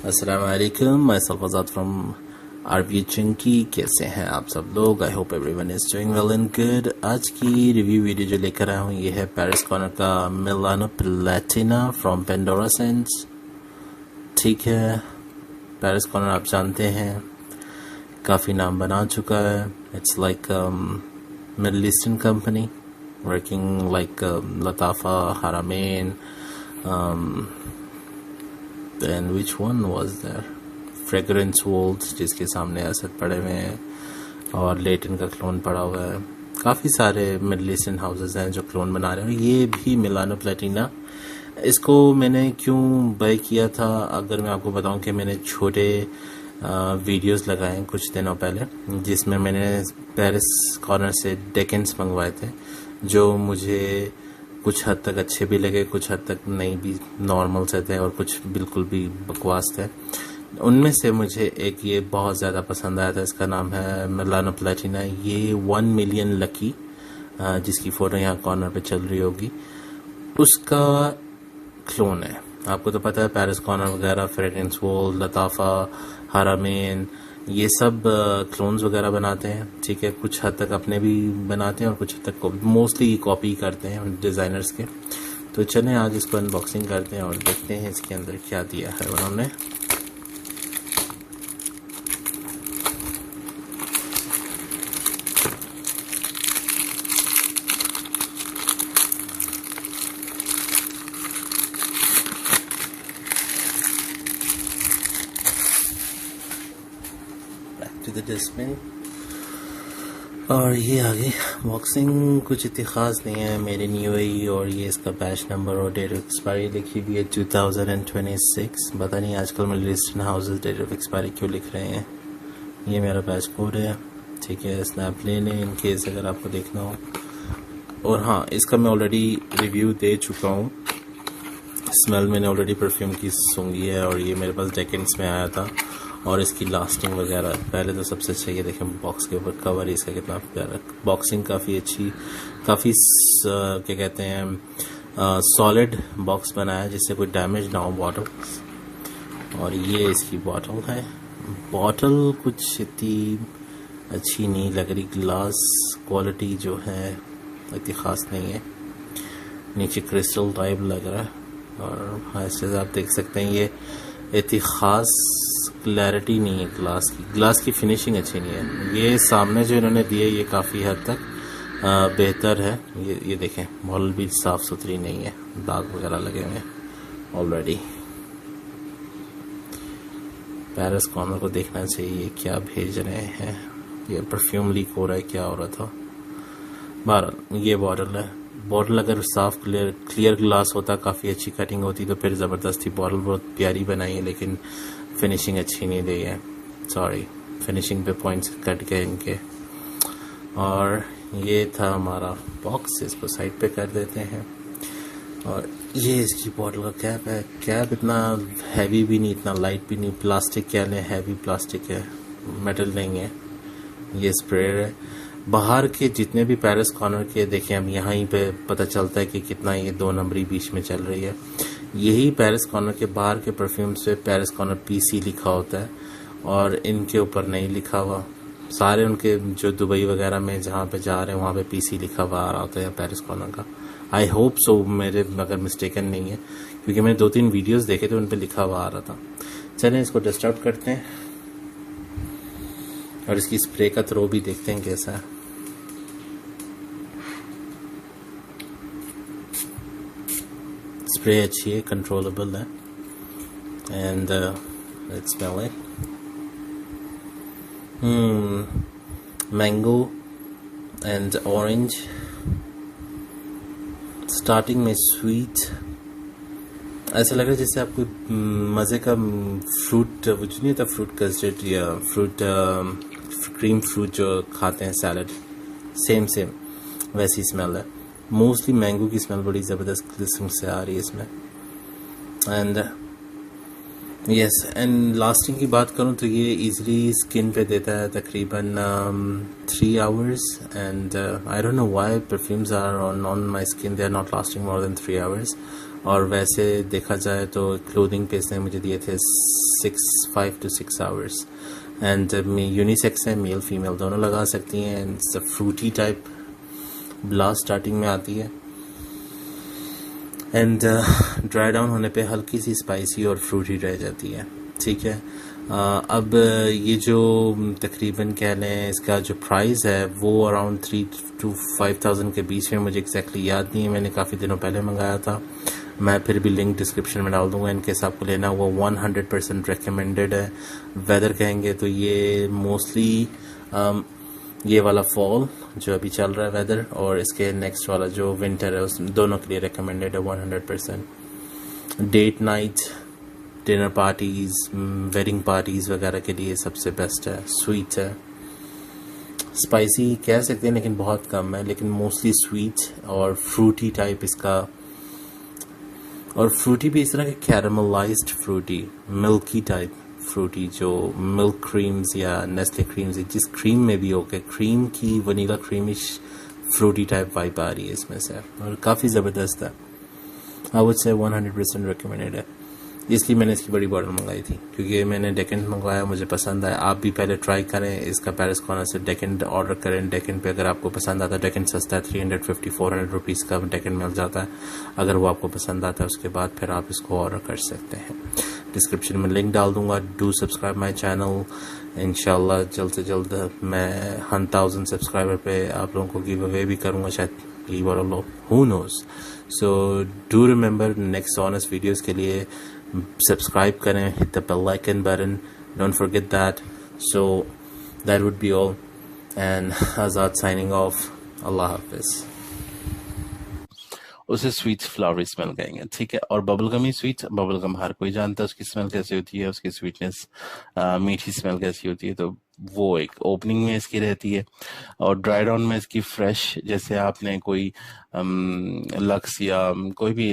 अस्सलाम वालेकुम, मैं सल्फाज़ाद फ्रॉम आरबी चंकी। कैसे हैं आप सब लोग? I hope everyone is doing well and good. आज की रिव्यू वीडियो जो लेकर आया हूँ ये है पेरिस कॉर्नर का Milano Platina from Pandora sense. ठीक है, पेरिस कॉर्नर आप जानते हैं काफ़ी नाम बना चुका है। It's like middle eastern company working like Lattafa, Haramain, then which one was there? Fragrance walls जिसके सामने असद पड़े हुए हैं और लेटन का क्लोन पड़ा हुआ है। काफ़ी सारे मिडल ईस्टर्न हाउसेस हैं जो क्लोन बना रहे हैं। ये भी मिलानो प्लैटिना। इसको मैंने क्यों बाय किया था, अगर मैं आपको बताऊं कि मैंने छोटे वीडियोस लगाए हैं कुछ दिनों पहले जिसमें मैंने पेरिस कॉर्नर से डेकेंस मंगवाए थे जो मुझे कुछ हद तक अच्छे भी लगे, कुछ हद तक नहीं भी नॉर्मल से थे और कुछ बिल्कुल भी बकवास थे। उनमें से मुझे एक ये बहुत ज़्यादा पसंद आया था। इसका नाम है मिलानो प्लैटिना। ये 1 मिलियन लकी जिसकी फ़ोटो यहाँ कॉर्नर पे चल रही होगी उसका क्लोन है। आपको तो पता है पेरिस कॉर्नर वगैरह, फ्रेगरेंस वॉल, लताफ़ा, हरामेन, ये सब क्लोन्स वगैरह बनाते हैं। ठीक है, कुछ हद तक अपने भी बनाते हैं और कुछ हद तक मोस्टली कॉपी करते हैं डिज़ाइनर्स के। तो चलें आज इसको अनबॉक्सिंग करते हैं और देखते हैं इसके अंदर क्या दिया है उन्होंने। To the dustbin. और ये आगे बॉक्सिंग कुछ इतनी ख़ास नहीं है, मेरे न्यू आई और ये इसका बैच नंबर और डेट ऑफ एक्सपायरी लिखी हुई है 2026। पता नहीं आजकल middle eastern houses date of expiry क्यों लिख रहे हैं। ये मेरा बैच कोड है। ठीक है, स्नैप ले लें इन केस अगर आपको देखना हो। और हाँ, इसका मैं ऑलरेडी रिव्यू दे चुका हूँ। स्मेल मैंने ऑलरेडी परफ्यूम की सूंघी है और ये मेरे पास डेकेंस में आया था। और इसकी लास्टिंग वगैरह पहले तो सबसे अच्छा ये देखें बॉक्स के ऊपर कवर इसका कितना प्यारा। बॉक्सिंग काफ़ी अच्छी, काफ़ी क्या कहते हैं सॉलिड बॉक्स बनाया जिससे कोई डैमेज ना हो बॉटल। और ये इसकी बॉटल है। बॉटल कुछ इतनी अच्छी नहीं लग रही, ग्लास क्वालिटी जो है इतनी ख़ास नहीं है। नीचे क्रिस्टल टाइप लग रहा है और हाँ इससे आप देख सकते हैं ये इतनी ख़ास क्लैरिटी नहीं है ग्लास की फिनिशिंग अच्छी नहीं है। ये सामने जो इन्होंने दिए ये काफ़ी हद तक बेहतर है। ये देखें बॉटल भी साफ़ सुथरी नहीं है, दाग वगैरह लगे हुए हैं ऑलरेडी। पेरिस कॉर्नर को देखना चाहिए क्या भेज रहे हैं। ये परफ्यूम लीक हो रहा है, क्या हो रहा था। बहरहाल ये बॉटल है। बॉटल अगर साफ क्लियर ग्लास होता, काफ़ी अच्छी कटिंग होती तो फिर ज़बरदस्ती। बॉटल बहुत प्यारी बनाई है लेकिन फिनिशिंग अच्छी नहीं दी है। सॉरी, फिनिशिंग पे पॉइंट्स कट गए इनके। और ये था हमारा बॉक्स, इसको साइड पे कर देते हैं। और ये इसकी बॉटल का कैप है। कैप इतना हैवी भी नहीं, इतना लाइट भी नहीं। प्लास्टिक क्या लें, हैवी प्लास्टिक है, मेटल नहीं है। ये स्प्रेयर है। बाहर के जितने भी पेरिस कॉर्नर के देखें, अब यहाँ ही पे पता चलता है कि कितना ये 2 नंबरी बीच में चल रही है। यही पेरिस कॉर्नर के बाहर के परफ्यूम से पेरिस कॉर्नर पीसी लिखा होता है और इनके ऊपर नहीं लिखा हुआ। सारे उनके जो दुबई वगैरह में जहाँ पे जा रहे हैं वहाँ पे पीसी लिखा हुआ आ रहा होता है पेरिस कॉर्नर का। आई होप सो, मेरे अगर मिस्टेकन नहीं है, क्योंकि मैंने 2-3 वीडियोस देखे थे उन पर लिखा हुआ आ रहा था। चलें इसको डिस्टर्ब करते हैं और इसकी स्प्रे का थ्रो भी देखते हैं कैसा है। स्प्रे अच्छी है, कंट्रोलेबल है। And let's smell it. Mango and orange, starting में स्वीट। ऐसा लग रहा है जैसे आप कोई मज़े का फ्रूट, वो जो नहीं होता फ्रूट कस्टर्ड या फ्रूट क्रीम फ्रूट जो खाते हैं सैलड, सेम वैसी स्मेल है। मोस्टली मैंगो की स्मेल बड़ी ज़बरदस्त किस्म से आ रही है इसमें। एंड यस, एंड लास्टिंग की बात करूँ तो ये इजीली स्किन पे देता है तकरीबन 3 hours। And I don't know why perfumes are on my skin, they are not lasting more than 3 hours। और वैसे देखा जाए तो क्लोथिंग पे इसने मुझे दिए थे 5 to 6 आवर्स। एंड यूनिसेक्स है, मेल फीमेल दोनों लगा सकती हैं। And fruity type blast starting में आती है एंड ड्राई डाउन होने पे हल्की सी स्पाइसी और फ्रूटी रह जाती है। ठीक है, अब ये जो तकरीबन कह लें इसका जो प्राइस है वो अराउंड 3 to 5,000 के बीच में, मुझे एग्जैक्टली याद नहीं है, मैंने काफ़ी दिनों पहले मंगाया था। मैं फिर भी लिंक डिस्क्रिप्शन में डाल दूंगा, इनकेस आपको लेना वो 100% रिकमेंडेड है। वेदर कहेंगे तो ये मोस्टली ये वाला फॉल जो अभी चल रहा है वेदर, और इसके नेक्स्ट वाला जो विंटर है, उस दोनों के लिए रिकमेंडेड है 100%। Date night, dinner parties, wedding parties वगैरह के लिए सबसे बेस्ट है। स्वीट है, स्पाइसी कह सकते हैं लेकिन बहुत कम है, लेकिन मोस्टली स्वीट और फ्रूटी टाइप इसका, और फ्रूटी भी इस तरह के caramelized fruity, milky type fruity, जो मिल्क क्रीम्स या नेस्ले क्रीम्स, जिस क्रीम में भी हो गए, क्रीम की vanilla creamish fruity type vibe आ रही है इसमें से, और काफ़ी ज़बरदस्त है। आई वुड से 100% रिकमेंडेड है। इसलिए मैंने इसकी बड़ी बॉटल मंगाई थी, क्योंकि मैंने डेकेंट मंगवाया, मुझे पसंद आया। आप भी पहले ट्राई करें इसका, पैरिस कॉर्नर से डेकेंट ऑर्डर करें। डेकेंट पे अगर आपको पसंद आता है, डेकेंट सस्ता है, 350-400 रुपीज़ का डेकेंट मिल जाता है। अगर वो आपको पसंद आता है उसके बाद फिर आप इसको ऑर्डर कर सकते हैं। डिस्क्रिप्शन में लिंक डाल दूंगा। Do subscribe my channel. इंशाल्लाह जल्द से जल्द मैं 1000 सब्सक्राइबर पे आप लोगों को गिव अवे भी करूँगा, शायद यही बार लो, who knows. So do remember, next honest videos के लिए subscribe करें, hit the bell icon button, don't forget that. So that would be all, and Azad signing off. Allah Hafiz. उसे स्वीट फ्लावरी स्मेल कहेंगे, ठीक है। और bubble ही sweet, bubble gum हर कोई जानता है उसकी स्मेल कैसी होती है, उसकी स्वीटनेस, मीठी स्मेल कैसी होती है, तो वो एक ओपनिंग में इसकी रहती है। और ड्राई डाउन में इसकी फ्रेश, जैसे आपने कोई लक्स या कोई भी